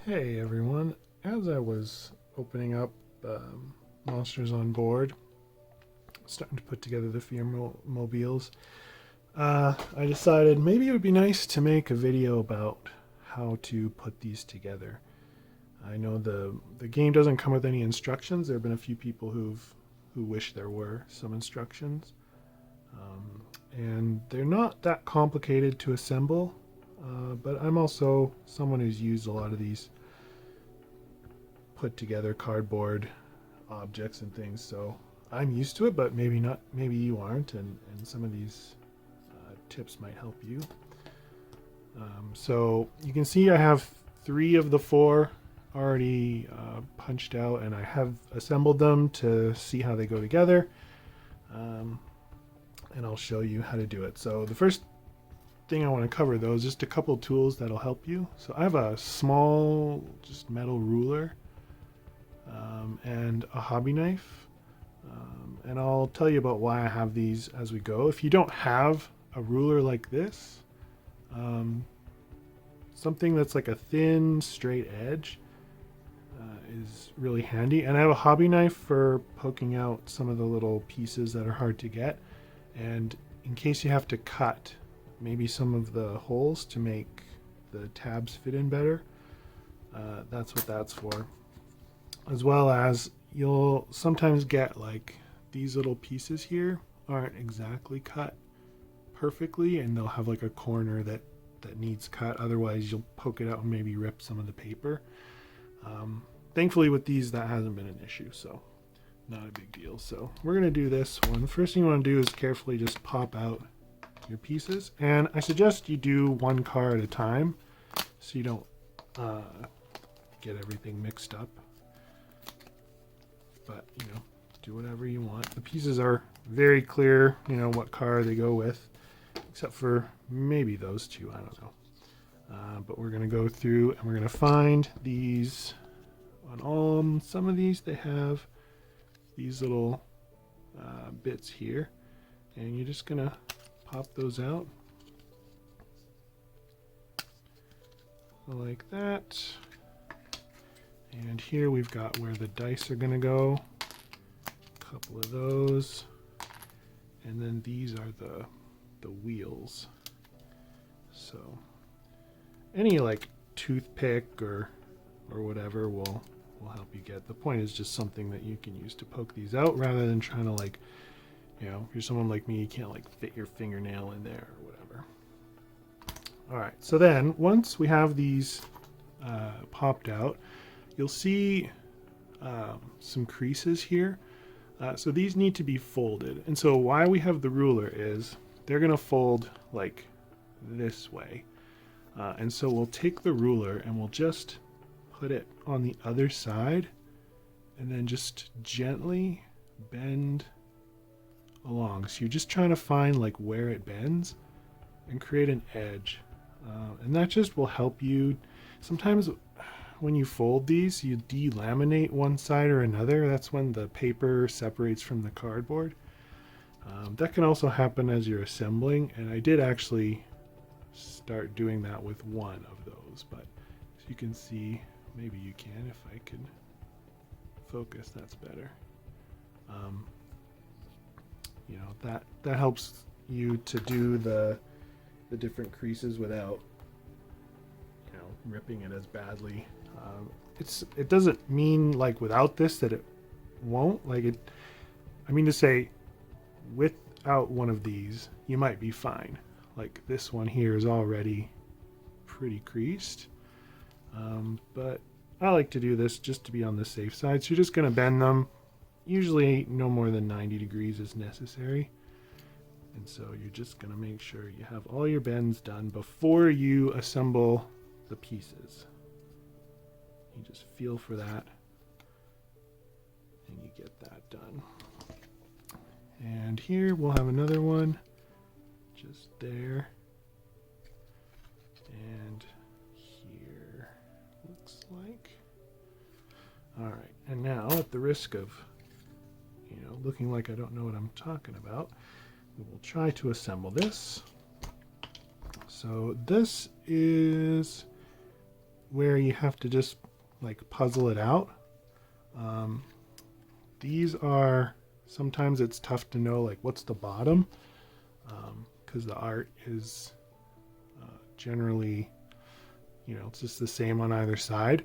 Hey everyone, as I was opening up Monsters on Board, starting to put together the Fearmobiles, I decided maybe it would be nice to make a video about how to put these together. I know the game doesn't come with any instructions. There have been a few people who wish there were some instructions, and they're not that complicated to assemble. But I'm also someone who's used a lot of these put together cardboard objects and things, so I'm used to it, but maybe not, maybe you aren't, and some of these tips might help you. So you can see I have 3 of the 4 already punched out, and I have assembled them to see how they go together, and I'll show you how to do it. So the first thing I want to cover though is just a couple tools that'll help you. So I have a small just metal ruler and a hobby knife, and I'll tell you about why I have these as we go. If you don't have a ruler like this, something that's like a thin straight edge is really handy, and I have a hobby knife for poking out some of the little pieces that are hard to get, and in case you have to cut maybe some of the holes to make the tabs fit in better, that's what that's for. As well as you'll sometimes get like these little pieces here aren't exactly cut perfectly, and they'll have like a corner that needs cut, otherwise you'll poke it out and maybe rip some of the paper. Thankfully with these that hasn't been an issue, so not a big deal. So we're gonna do this one. First thing you want to do is carefully just pop out your pieces, and I suggest you do 1 car at a time so you don't get everything mixed up, but you know, do whatever you want. The pieces are very clear, you know, what car they go with, except for maybe those 2, I don't know. But we're gonna go through and we're gonna find these on some of these. They have these little bits here, and you're just gonna pop those out like that. And here we've got where the dice are gonna go, a couple of those, and then these are the wheels. So any like toothpick or whatever will help you get. The point is just something that you can use to poke these out, rather than trying to, like, you know, if you're someone like me, you can't like fit your fingernail in there or whatever. All right, so then once we have these popped out, you'll see some creases here. So these need to be folded, and so why we have the ruler is they're gonna fold like this way, and so we'll take the ruler and we'll just put it on the other side, and then just gently bend along. So you're just trying to find like where it bends and create an edge, and that just will help you. Sometimes when you fold these, you delaminate one side or another. That's when the paper separates from the cardboard. That can also happen as you're assembling, and I did actually start doing that with one of those, but as you can see, maybe you can, if I could focus, that's better. You know, that helps you to do the different creases without, you know, ripping it as badly. It doesn't mean like without this that it won't, like it, I mean to say without one of these you might be fine. Like this one here is already pretty creased, but I like to do this just to be on the safe side. So you're just going to bend them. Usually no more than 90 degrees is necessary. And so you're just going to make sure you have all your bends done before you assemble the pieces. You just feel for that, and you get that done. And here we'll have another one just there, and here looks like. All right, and now at the risk of, you know, looking like I don't know what I'm talking about, we will try to assemble this. So this is where you have to just like puzzle it out. These are, sometimes it's tough to know like what's the bottom, because the art is generally, you know, it's just the same on either side.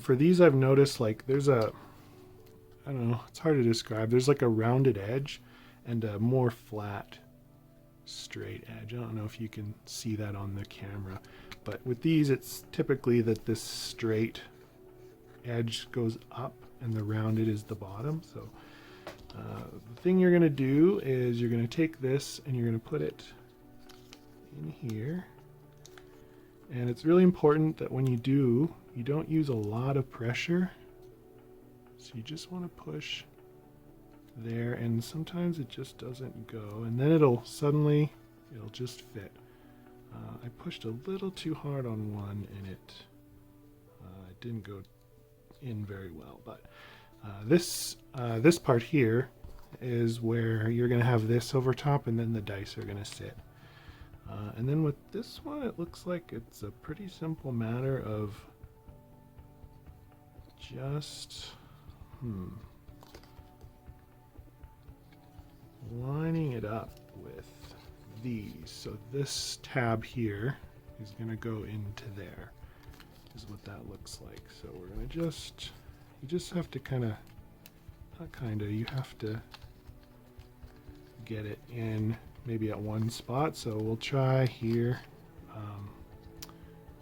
For these, I've noticed like there's a, I don't know, it's hard to describe. There's like a rounded edge and a more flat, straight edge. I don't know if you can see that on the camera, but with these, it's typically that this straight edge goes up and the rounded is the bottom. So the thing you're going to do is you're going to take this and you're going to put it in here. And it's really important that when you do, you don't use a lot of pressure. So you just want to push there, and sometimes it just doesn't go, and then it'll just fit. I pushed a little too hard on one and it didn't go in very well, but this part here is where you're going to have this over top and then the dice are going to sit. And then with this one, it looks like it's a pretty simple matter of just lining it up with these. So this tab here is going to go into there, is what that looks like. So we're going to you just have to you have to get it in maybe at one spot. So we'll try here.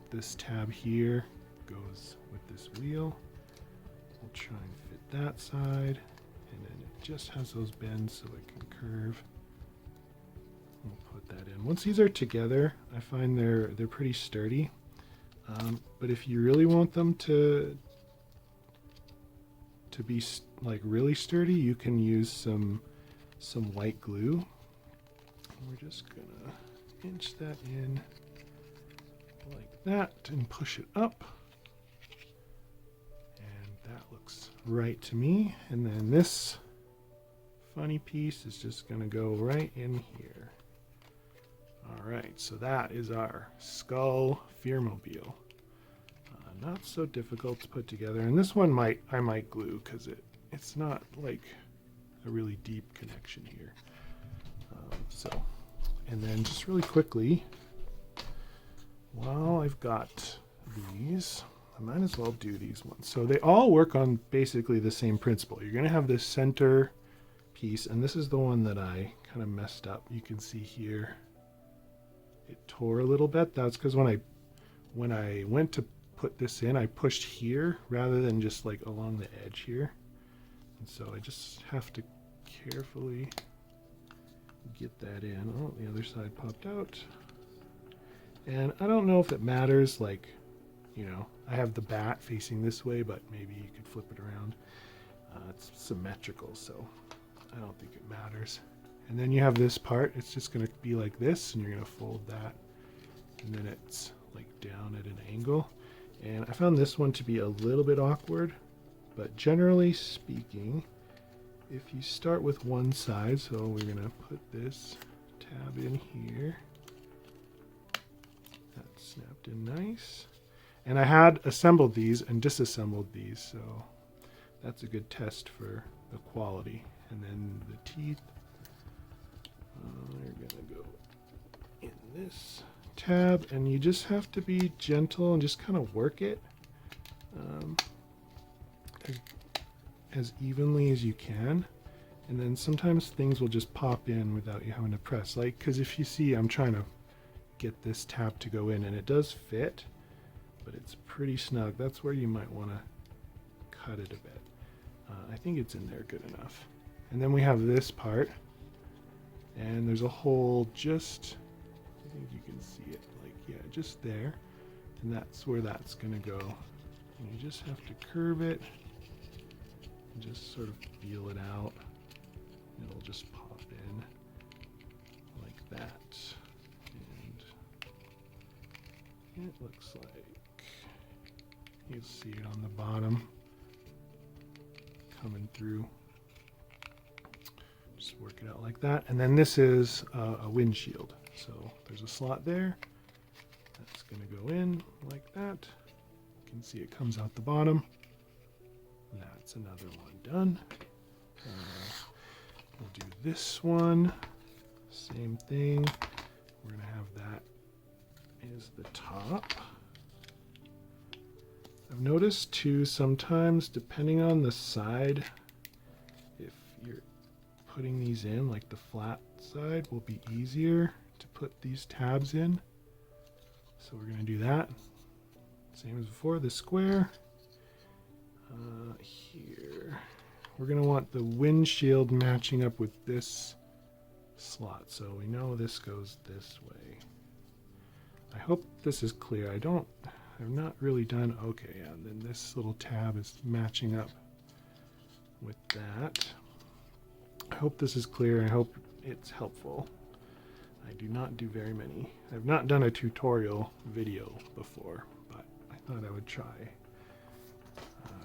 This tab here goes with this wheel. We'll try and fit that side, and then it just has those bends so it can curve. We'll put that in. Once these are together, I find they're pretty sturdy. But if you really want them to be like really sturdy, you can use some white glue. We're just gonna inch that in like that and push it up. That looks right to me. And then this funny piece is just going to go right in here. All right, so that is our skull Fearmobile. Not so difficult to put together. And this one I might glue because it's not like a really deep connection here. And then just really quickly, while I've got these, I might as well do these ones. So they all work on basically the same principle. You're going to have this center piece, and this is the one that I kind of messed up. You can see here it tore a little bit. That's because when I went to put this in, I pushed here rather than just like along the edge here. And so I just have to carefully get that in. Oh, the other side popped out. And I don't know if it matters, like, you know, I have the bat facing this way, but maybe you could flip it around. It's symmetrical, so I don't think it matters. And then you have this part. It's just going to be like this, and you're going to fold that. And then it's like down at an angle. And I found this one to be a little bit awkward, but generally speaking, if you start with one side, so we're going to put this tab in here. That snapped in nice. And I had assembled these and disassembled these, so that's a good test for the quality. And then the teeth are going to go in this tab, and you just have to be gentle and just kind of work it as evenly as you can. And then sometimes things will just pop in without you having to press. Like, because if you see, I'm trying to get this tab to go in, and it does fit, but it's pretty snug. That's where you might want to cut it a bit. I think it's in there good enough. And then we have this part, and there's a hole just, I think you can see it, like, yeah, just there. And that's where that's going to go. And you just have to curve it and just sort of feel it out. It'll just pop in like that. And it looks like you'll see it on the bottom coming through. Just work it out like that. And then this is a windshield. So there's a slot there. That's going to go in like that. can see it comes out the bottom. That's another one done. We'll do this one. Same thing. We're going to have that is the top. I've noticed too sometimes, depending on the side, if you're putting these in, like the flat side will be easier to put these tabs in. So we're going to do that. Same as before, the square. Here, we're going to want the windshield matching up with this slot. So we know this goes this way. I hope this is clear. I've not really done, okay, yeah, and then this little tab is matching up with that. I hope this is clear. I hope it's helpful. I do not do very many. I've not done a tutorial video before, but I thought I would try.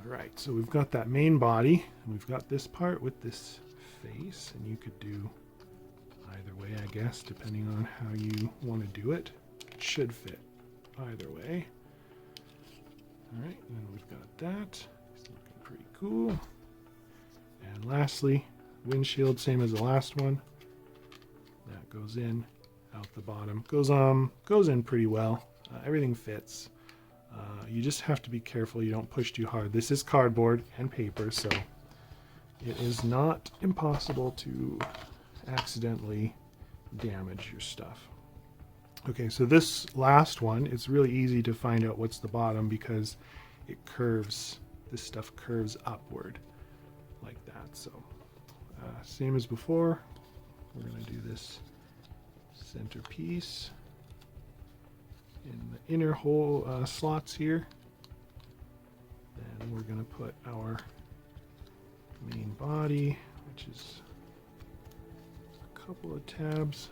Right, so we've got that main body, and we've got this part with this face, and you could do either way, I guess, depending on how you want to do it. It should fit either way. All right, and then we've got that. It's looking pretty cool. And lastly, windshield, same as the last one. That goes in, out the bottom. Goes in pretty well. Everything fits. You just have to be careful you don't push too hard. This is cardboard and paper, so it is not impossible to accidentally damage your stuff. Okay, so this last one, it's really easy to find out what's the bottom because it curves, this stuff curves upward like that. So same as before, we're going to do this centerpiece in the inner hole slots here. Then we're going to put our main body, which is a couple of tabs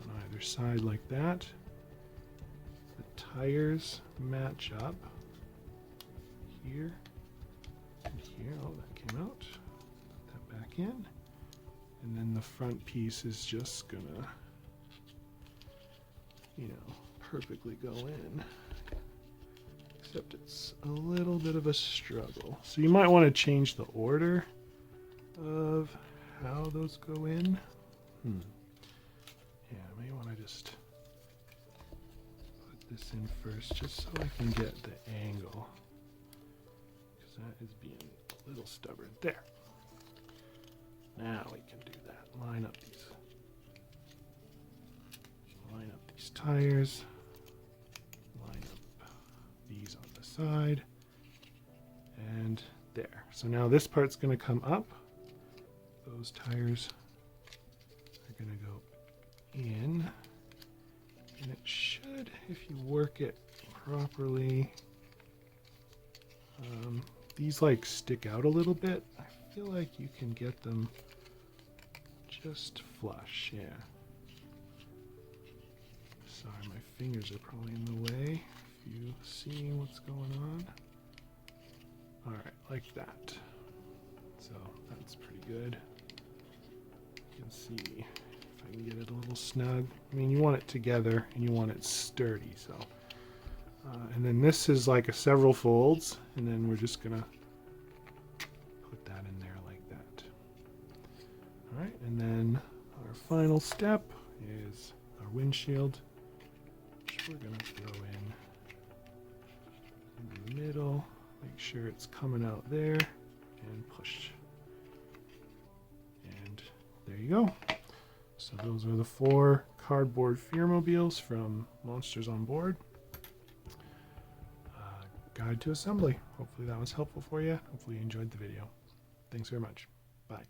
on either side like that. The tires match up here and here. Oh, that came out. Put that back in. And then the front piece is just gonna, you know, perfectly go in. Except it's a little bit of a struggle. So you might want to change the order of how those go in. Yeah, I may want to just put this in first just so I can get the angle. Because that is being a little stubborn. There. Now we can do that. Line up these tires. Line up these on the side. And there. So now this part's going to come up. Those tires are going to go in. And it should, if you work it properly, these like stick out a little bit. I feel like you can get them just flush, yeah. Sorry, my fingers are probably in the way. If you see what's going on. All right, like that. So that's pretty good. You can see if I can get it a little snug. I mean, you want it together and you want it sturdy, so. And then this is like a several folds, and then we're just gonna put that in there like that. All right, and then our final step is our windshield, which we're gonna throw in the middle. Make sure it's coming out there, and push. And there you go. So those are the 4 cardboard Fearmobiles from Monsters on Board. Guide to assembly. Hopefully that was helpful for you. Hopefully you enjoyed the video. Thanks very much. Bye.